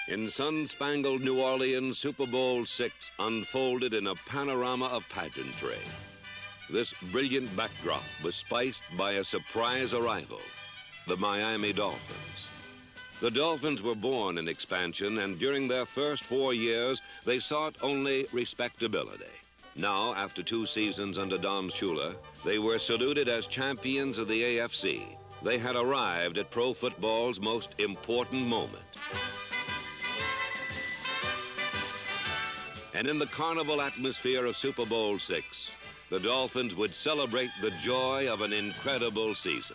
In sun-spangled New Orleans, Super Bowl VI unfolded in a panorama of pageantry. This brilliant backdrop was spiced by a surprise arrival, the Miami Dolphins. The Dolphins were born in expansion, and during their first 4 years, they sought only respectability. Now, after 2 seasons under Don Shula, they were saluted as champions of the AFC. They had arrived at pro football's most important moment. And in the carnival atmosphere of Super Bowl VI, the Dolphins would celebrate the joy of an incredible season.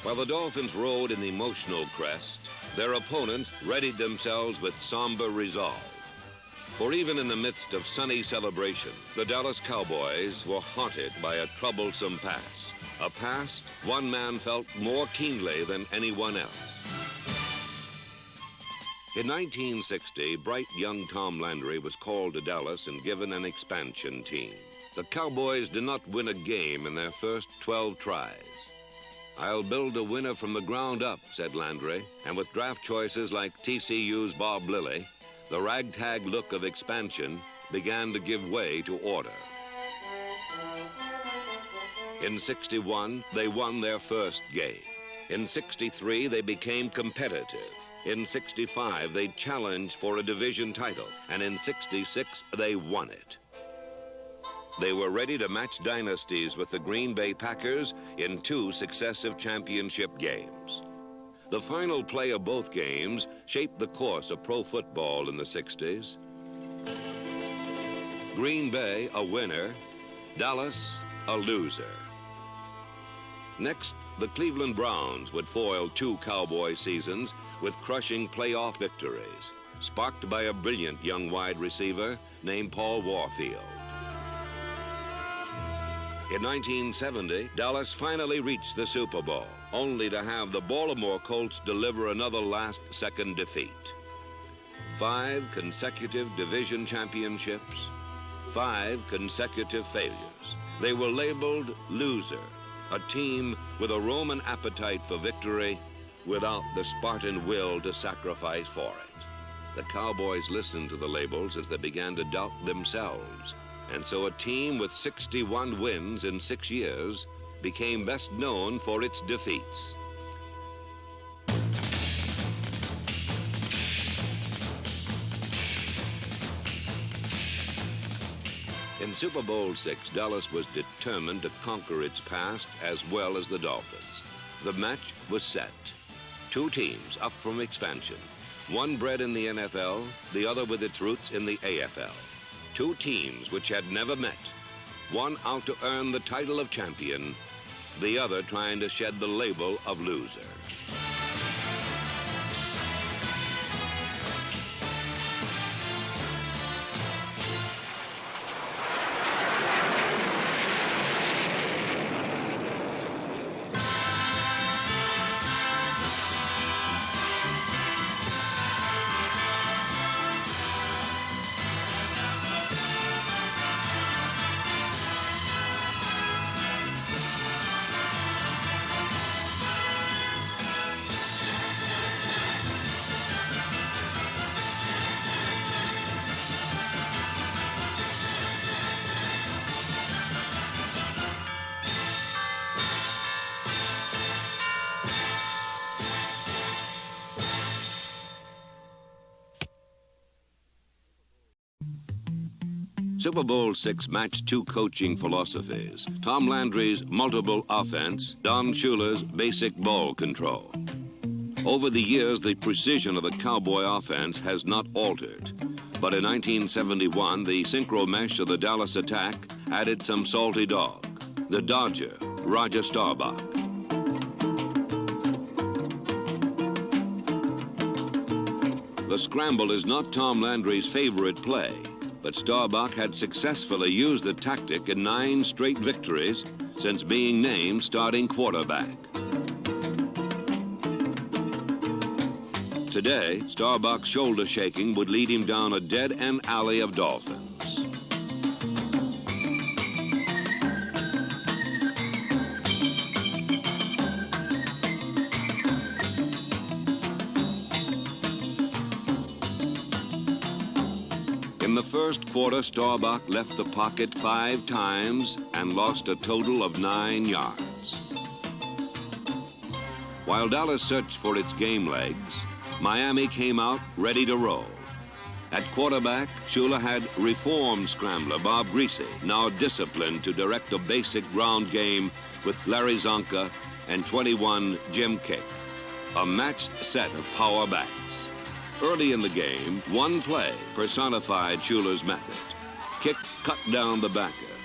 While the Dolphins rode an emotional crest, their opponents readied themselves with somber resolve. For even in the midst of sunny celebration, the Dallas Cowboys were haunted by a troublesome past. A past one man felt more keenly than anyone else. In 1960, bright young Tom Landry was called to Dallas and given an expansion team. The Cowboys did not win a game in their first 12 tries. "I'll build a winner from the ground up," said Landry, and with draft choices like TCU's Bob Lilly, the ragtag look of expansion began to give way to order. In '61, they won their first game. In '63, they became competitive. In '65, they challenged for a division title, and in '66, they won it. They were ready to match dynasties with the Green Bay Packers in 2 successive championship games. The final play of both games shaped the course of pro football in the '60s. Green Bay, a winner; Dallas, a loser. Next, the Cleveland Browns would foil 2 Cowboy seasons with crushing playoff victories, sparked by a brilliant young wide receiver named Paul Warfield. In 1970, Dallas finally reached the Super Bowl, only to have the Baltimore Colts deliver another last-second defeat. 5 consecutive division championships, 5 consecutive failures. They were labeled loser, a team with a Roman appetite for victory without the Spartan will to sacrifice for it. The Cowboys listened to the labels as they began to doubt themselves. And so a team with 61 wins in 6 years became best known for its defeats. In Super Bowl VI, Dallas was determined to conquer its past as well as the Dolphins. The match was set. 2 teams up from expansion. One bred in the NFL, the other with its roots in the AFL. 2 teams which had never met, one out to earn the title of champion, the other trying to shed the label of loser. Super Bowl VI matched 2 coaching philosophies: Tom Landry's multiple offense, Don Shula's basic ball control. Over the years, the precision of the Cowboy offense has not altered. But in 1971, the synchro mesh of the Dallas attack added some salty dog, the Dodger, Roger Staubach. The scramble is not Tom Landry's favorite play, but Staubach had successfully used the tactic in 9 straight victories since being named starting quarterback. Today, Starbuck's shoulder shaking would lead him down a dead-end alley of dolphins. In the first quarter, Starbuck left the pocket 5 times and lost a total of 9 yards. While Dallas searched for its game legs, Miami came out ready to roll. At quarterback, Shula had reformed scrambler Bob Greasy, now disciplined to direct a basic ground game with Larry Zonka and 21 Jim Kick, a matched set of power backs. Early in the game, one play personified Shula's method. Kick cut down the backer.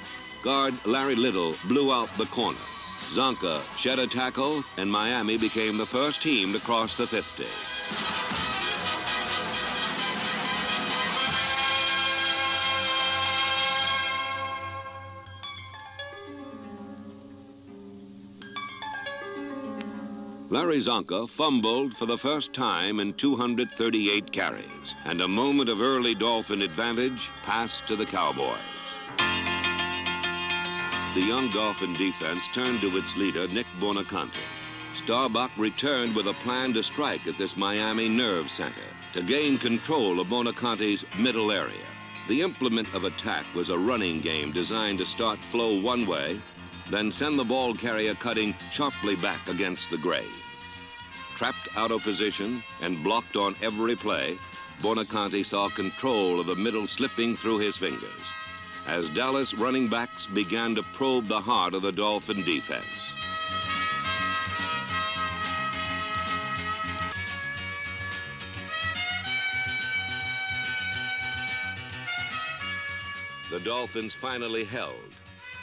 Guard Larry Little blew out the corner. Zonka shed a tackle, and Miami became the first team to cross the 50. Larry Zonka fumbled for the first time in 238 carries, and a moment of early Dolphin advantage passed to the Cowboys. The young Dolphin defense turned to its leader, Nick Buonaconte. Starbuck returned with a plan to strike at this Miami nerve center to gain control of Buonaconte's middle area. The implement of attack was a running game designed to start flow one way, then send the ball carrier cutting sharply back against the grade. Trapped out of position and blocked on every play, Buonaconte saw control of the middle slipping through his fingers as Dallas running backs began to probe the heart of the Dolphin defense. The Dolphins finally held,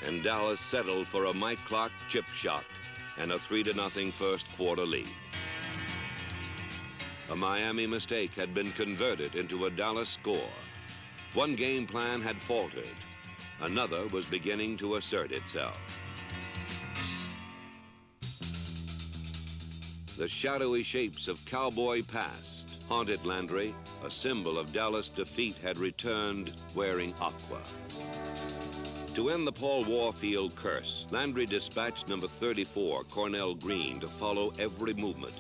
and Dallas settled for a Mike Clark chip shot and a 3-0 first quarter lead. A Miami mistake had been converted into a Dallas score. One game plan had faltered. Another was beginning to assert itself. The shadowy shapes of Cowboy past haunted Landry. A symbol of Dallas defeat had returned wearing aqua. To end the Paul Warfield curse, Landry dispatched number 34, Cornell Green, to follow every movement,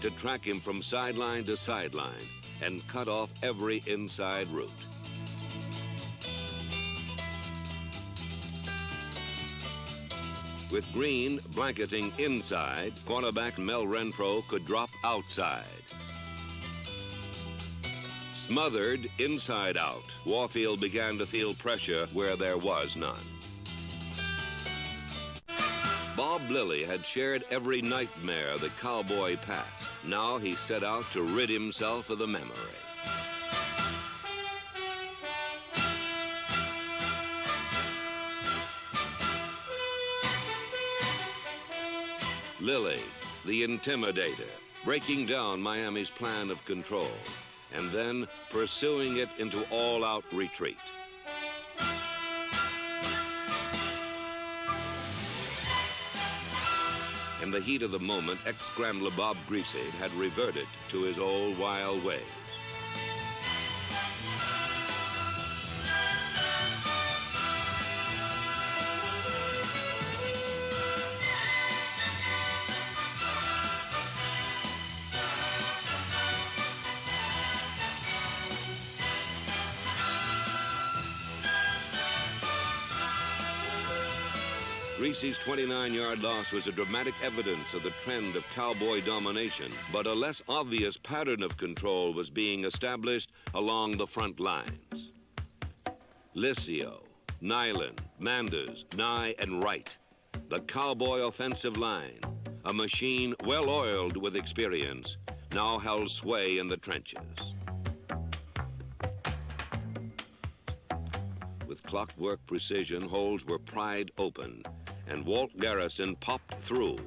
to track him from sideline to sideline and cut off every inside route. With Green blanketing inside, cornerback Mel Renfro could drop outside. Smothered inside out, Warfield began to feel pressure where there was none. Bob Lilly had shared every nightmare the Cowboy passed. Now he set out to rid himself of the memory. Lilly, the intimidator, breaking down Miami's plan of control, and then pursuing it into all-out retreat. In the heat of the moment, ex-scrambler Bob Greasy had reverted to his old wild ways. Greasy's 29-yard loss was a dramatic evidence of the trend of Cowboy domination, but a less obvious pattern of control was being established along the front lines. Licio, Nyland, Manders, Nye, and Wright, the Cowboy offensive line, a machine well-oiled with experience, now held sway in the trenches. With clockwork precision, holes were pried open, and Walt Garrison popped through.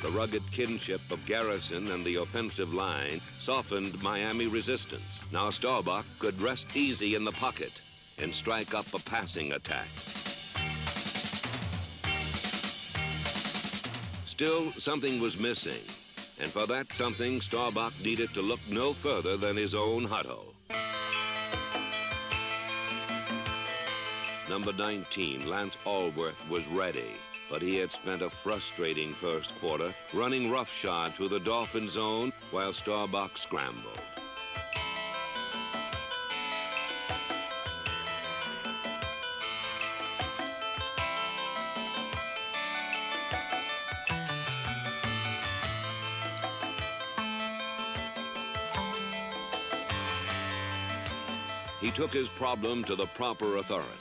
The rugged kinship of Garrison and the offensive line softened Miami resistance. Now Staubach could rest easy in the pocket and strike up a passing attack. Still, something was missing, and for that something, Staubach needed to look no further than his own huddle. Number 19, Lance Allworth, was ready, but he had spent a frustrating first quarter running roughshod through the Dolphin zone while Staubach scrambled. He took his problem to the proper authority.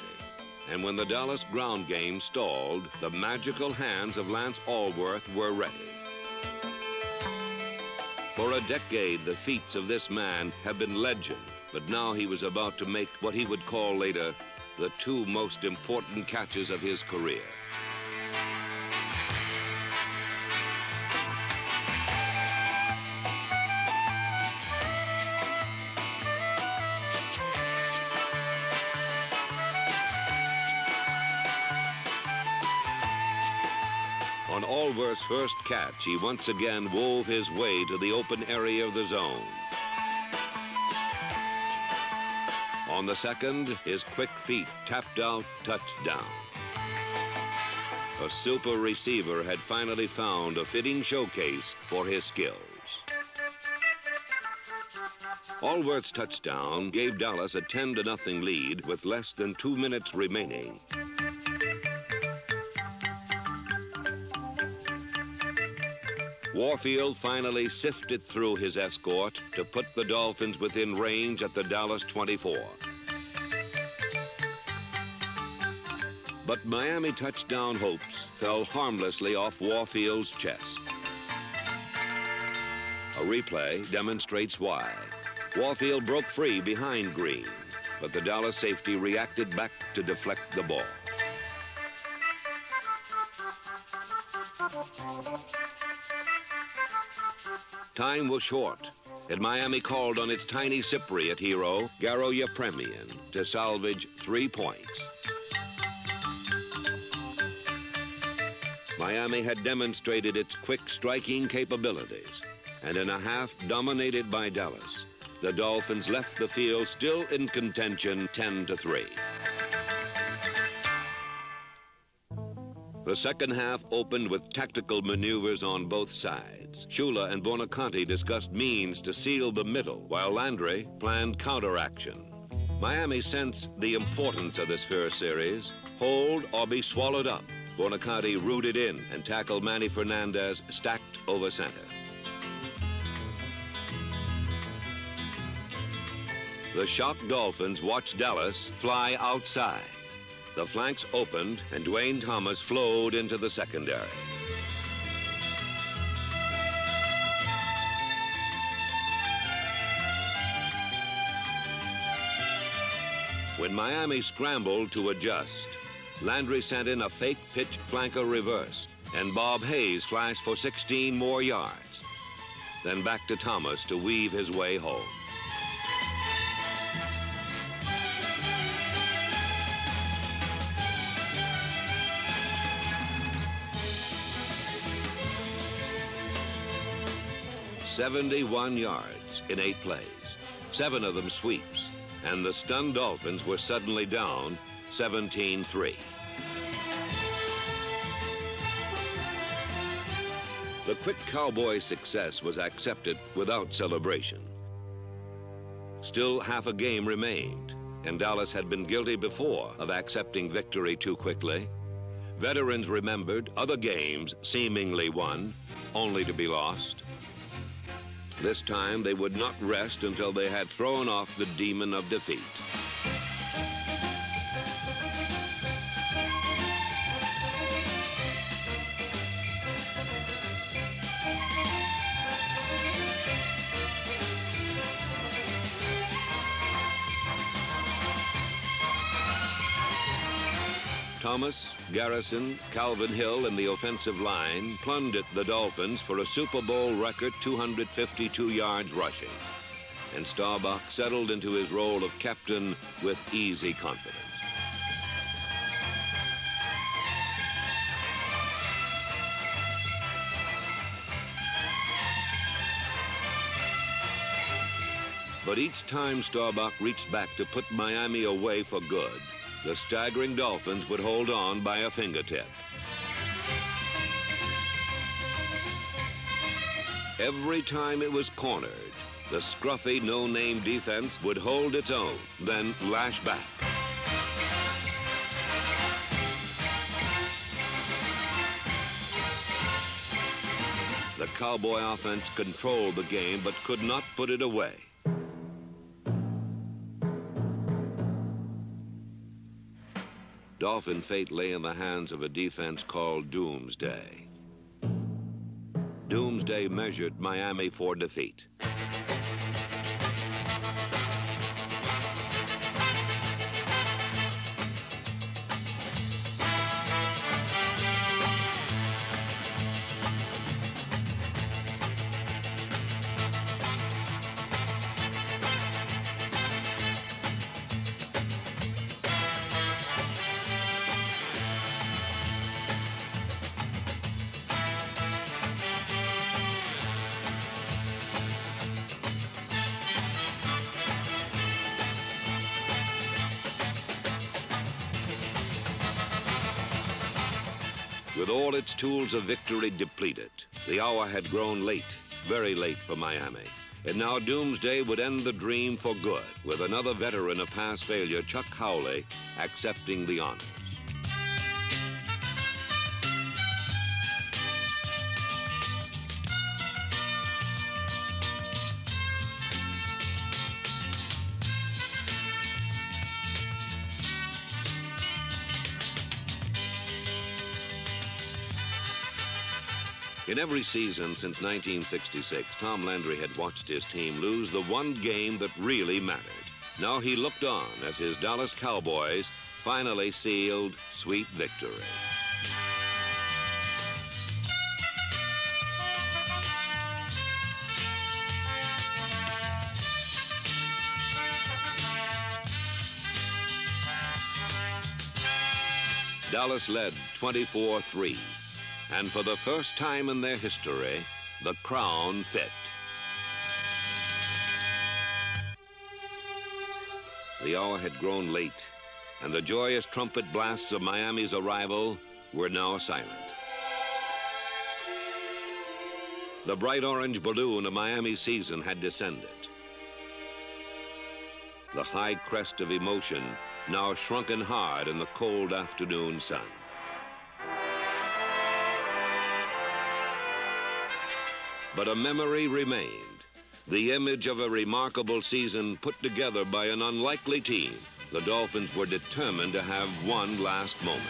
And when the Dallas ground game stalled, the magical hands of Lance Allworth were ready. For a decade, the feats of this man have been legend, but now he was about to make what he would call later the two most important catches of his career. On Allworth's first catch, he once again wove his way to the open area of the zone. On the second, his quick feet tapped out touchdown. A super receiver had finally found a fitting showcase for his skills. Allworth's touchdown gave Dallas a 10-0 lead with less than 2 minutes remaining. Warfield finally sifted through his escort to put the Dolphins within range at the Dallas 24. But Miami touchdown hopes fell harmlessly off Warfield's chest. A replay demonstrates why. Warfield broke free behind Green, but the Dallas safety reacted back to deflect the ball. Time was short, and Miami called on its tiny Cypriot hero, Garo Yepremian, to salvage 3 points. Miami had demonstrated its quick striking capabilities, and in a half dominated by Dallas, the Dolphins left the field still in contention 10-3. The second half opened with tactical maneuvers on both sides. Shula and Buonaconti discussed means to seal the middle, while Landry planned counteraction. Miami sensed the importance of this first series. Hold or be swallowed up. Buonaconti rooted in and tackled Manny Fernandez stacked over center. The shocked Dolphins watched Dallas fly outside. The flanks opened, and Dwayne Thomas flowed into the secondary. When Miami scrambled to adjust, Landry sent in a fake pitch flanker reverse, and Bob Hayes flashed for 16 more yards. Then back to Thomas to weave his way home. "71 yards in 8 plays, 7 of them sweeps, and the stunned Dolphins were suddenly down 17-3. The quick Cowboy success was accepted without celebration. Still half a game remained, and Dallas had been guilty before of accepting victory too quickly. Veterans remembered other games seemingly won, only to be lost. This time, they would not rest until they had thrown off the demon of defeat. Thomas, Garrison, Calvin Hill, and the offensive line plunged the Dolphins for a Super Bowl record 252 yards rushing. And Staubach settled into his role of captain with easy confidence. But each time Staubach reached back to put Miami away for good, the staggering Dolphins would hold on by a fingertip. Every time it was cornered, the scruffy, no-name defense would hold its own, then lash back. The Cowboy offense controlled the game but could not put it away. Dolphin fate lay in the hands of a defense called Doomsday. Doomsday measured Miami for defeat. With all its tools of victory depleted, the hour had grown late, very late for Miami. And now Doomsday would end the dream for good, with another veteran of past failure, Chuck Howley, accepting the honors. In every season since 1966, Tom Landry had watched his team lose the one game that really mattered. Now he looked on as his Dallas Cowboys finally sealed sweet victory. Dallas led 24-3. And for the first time in their history, the crown fit. The hour had grown late, and the joyous trumpet blasts of Miami's arrival were now silent. The bright orange balloon of Miami's season had descended. The high crest of emotion now shrunken hard in the cold afternoon sun. But a memory remained, the image of a remarkable season put together by an unlikely team. The Dolphins were determined to have one last moment.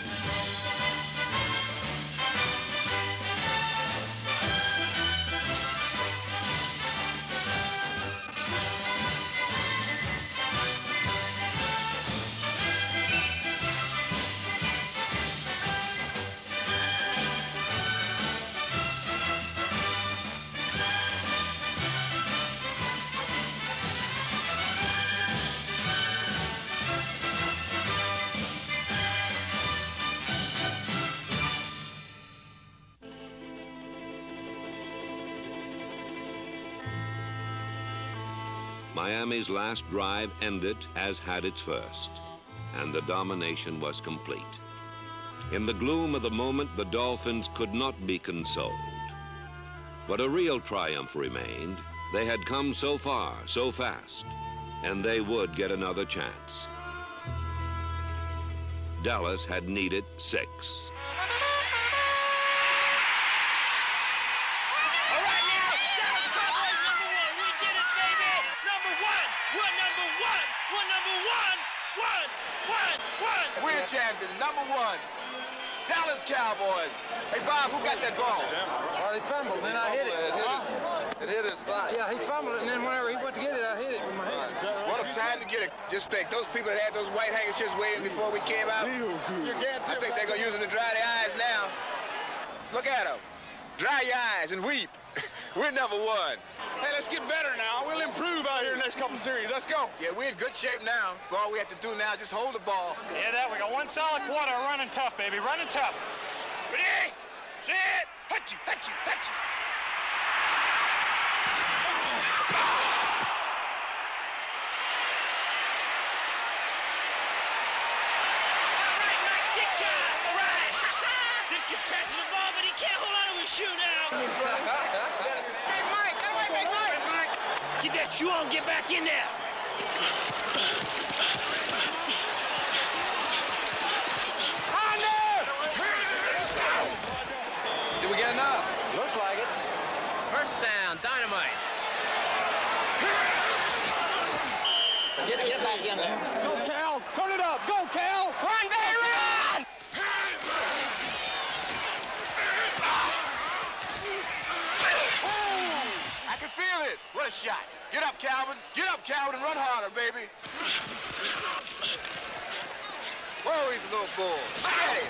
Miami's last drive ended as had its first, and the domination was complete. In the gloom of the moment, the Dolphins could not be consoled. But a real triumph remained. They had come so far, so fast, and they would get another chance. Dallas had needed 6. Champions, #1, Dallas Cowboys. Hey, Bob, who got that ball? Well, he fumbled, and then I hit it. It hit his slide. Yeah, he fumbled it, and then whenever he went to get it, I hit it with my hand. What time to get it. Just think, those people that had those white handkerchiefs waiting before we came out, I think they're gonna use them to dry their eyes now. Look at them. Dry your eyes and weep. We're number one. Hey, let's get better now. We'll improve out here in the next couple series. Let's go. Yeah, we're in good shape now. All we have to do now is just hold the ball. Yeah, that we got one solid quarter running tough, baby. Running tough. Ready? Set. Hut you, hut you, hut you. All right, Mike Ditka. All right. Ditka's catching the ball, but he can't hold on to his shoe now. Big Mike, get away, Big Mike. Get that shoe on, get back in there. Did we get enough? Looks like it. First down, Dynamite. Get back in there. Go, Cal. Turn it up. Go, Cal. Run, baby, run! I can feel it. What a shot. Get up, Calvin. Get up, Calvin, and run harder, baby. Whoa, he's a little bull. Hey!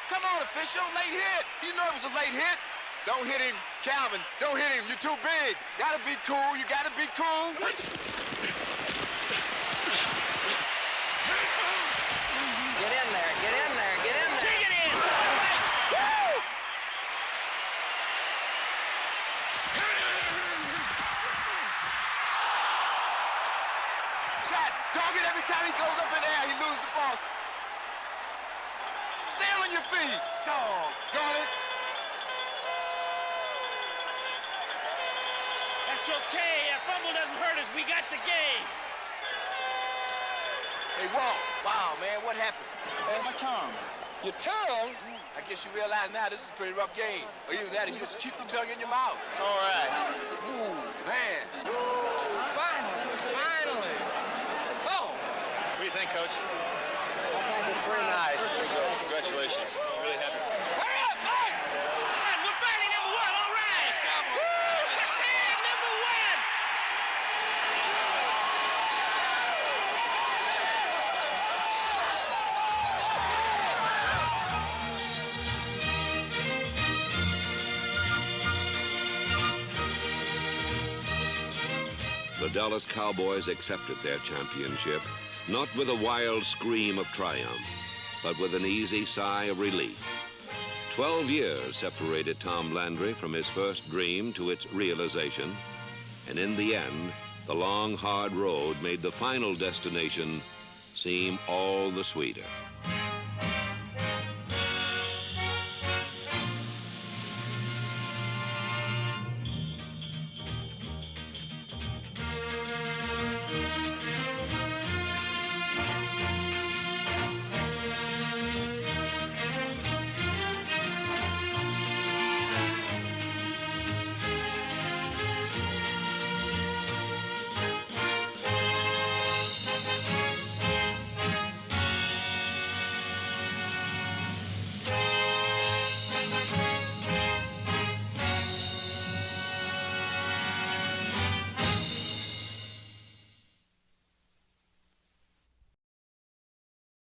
Come on, official. Late hit. You know it was a late hit. Don't hit him, Calvin. Don't hit him. You're too big. Gotta be cool. You gotta be cool. What? Get in there, get in there, get in there. Take it in. All right. Woo! God, dog it every time he goes up in the air, he loses the ball. Stay on your feet. Dog. Got it? That's okay. A fumble doesn't hurt us. We got the game. Hey, Walt. Wow, man, what happened? Hey, my tongue. Your tongue? I guess you realize now this is a pretty rough game. Or either that or you just keep your tongue in your mouth. All right. Ooh, man. Finally. Oh. What do you think, Coach? I think it's pretty nice. Congratulations. Really happy. Hurry up, Mike! And we're finally number one. All right. Woo! Number one. The Dallas Cowboys accepted their championship, not with a wild scream of triumph, but with an easy sigh of relief. 12 years separated Tom Landry from his first dream to its realization, and in the end, the long, hard road made the final destination seem all the sweeter.